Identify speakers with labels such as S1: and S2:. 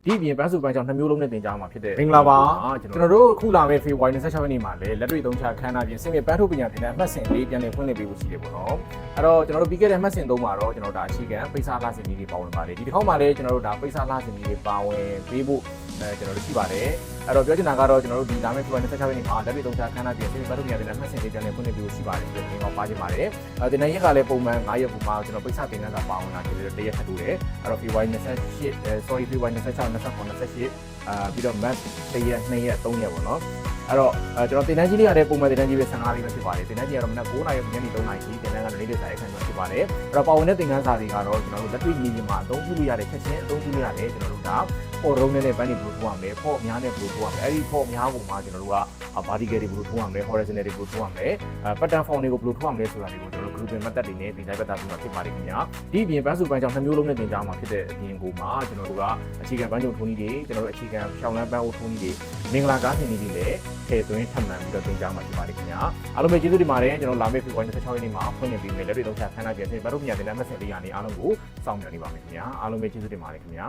S1: ဒီပြင်ပန်းစုပန်းကြောင့်2မျိုးလုံးနဲ့တင်ကြမှာဖြစ်တဲ့မင်္ဂလာပါကျွန်တော်တို့ခုလာမယ့် February 26ရက်နေ့မှာလည်းလက်တွေ့သုံးချခန်းနာပြင်စင်မြေပန်းထုတ်ပညာသင်တဲ့အမှတ်စဉ်လေးပြန်လည်ဖွင့်လှစ်ပေးဖို့ရှိတယ်ပေါ့နော်အဲ့တော့ကျွန်တော်တို့ပြီးခဲ့တဲ့အမှတ်စဉ်3မှာတော့ကျွန်တော်တို့ဒါအခြေခံပိစာလှစဉ်ကြီးတွေပါဝင်ပါတယ်ဒီတစ်ခေါက်မှာလည်းကျွန်တော်တို့ဒါပိစာလှစဉ်ကြီးတွေပါဝင်ပေးဖို့ကျွန်တော်တို့ရှိပါတယ်အဲ့တော့ပြောချင်တာကတော့ကျွန်တော်တို့ဒီလာမယ့် February 26ရက်နေ့မှာလက်တွေ့သုံးချခန်းနာပြင်စင်မြေပန်းထုတ်ပညာသင်တဲ့အမှတ်စဉ်လေးပြန်လည်ဖွင့်လှစ်ပေးဖို့ရှိပါတယ်ဒီနေ့တော့ပါချင်ပါတယ်ဒီနေ့ရက်ကလည်းပုံမှန်9ရက်ပုံမှာကျွန်တော်ပိစာသင်ခန်းစာပါဝင်လာဖြစ်တဲ့တရက်ထပ်တူတယ်အဲ့တော့ February 28 February 26 27 28ပြီးတော့ math 1ရက်2ရက်3ရက်ပေါ့နော်အဲ့တော့ကျွန်တော်တင်တန်းကြီးလေးရတဲ့ပုံမှန်တင်တန်းကြီးပဲ15လေးပဲဖြစ်ပါတယ်တင်တန်းကြီးကတော့မနက်9:00နာရီညနေ3:00နာရီတင်တန်းကလည်းနေ့တိုင်းအခန်းမှာဖြစ်ပါတယ်အဲ့တော့ပါဝင်တဲ့သင်ခန်းစာတွေကတော့ကျွန်တော်တို့လက်တွေ့ညီညီမှာအသုံးပြုလို့ရတဲ့ချက်ချင်းအသုံးပြုလို့ရတယ်ကျွန်တော်တို့ကပေါ်ရုံးနဲ့ဘန်းတွေဘယ်လိုထိုးရမလဲပေါ့များနဲ့ဘယ်လိုထိုးရမလဲအဲ့ဒီပေါ့များပုံမှာကျွန်တော်တို့က vertical တွေဘယ်လိုထိုးရမလဲ horizontal တွေဘယ်လိုထိုးရမလဲ pattern form တွေကိုဘယ်လိုထိုးရမလဲဆိုတာတွေကိုကျွန်တော်တို့ grouping method တွေနဲ့ဒီတိုင်းပတ်တာပြီးမှဖြစ်ပါတယ်ခင်ဗျာဒီအပြင်ပန်းစုပန်းကြောင့်2မျိုးလုံးနဲ့သင်ကြားမှာဖြစ်တဲ့အပြင်ကိုမှာကျွန်တော်တို့ကအခြေခံပန်းချုပ်ထိုးနည်းတွေကျွန်တော်တို့အခြေခံရှောင်းလန်းပန်းအိုးထိုးနည်းတွေမင်္ဂလာကားဆင်နည်းတွေလည်းထည့်သွင်းထပ်မံပြီးတော့သင်ကြားမှာဖြစ်ပါတယ်ခင်ဗျာအားလုံးပဲကျေးဇူးတင်ပါတယ်ကျွန်တော်လာမယ့် February 26ရက်နေ့မှာဖွင့်လှစ်ပေးမယ်လက်တွေ့သုံးချခန်းနာပြင်ဆင်ပန်းတို့ပညာသင်တန်းမက်ဆေ့လေးရာနေအားလုံးကိုစောင့်မျှော်နေပါမယ်ခင်ဗျာအားလုံးပဲကျေးဇူးတင်ပါတယ်ခင်ဗျာ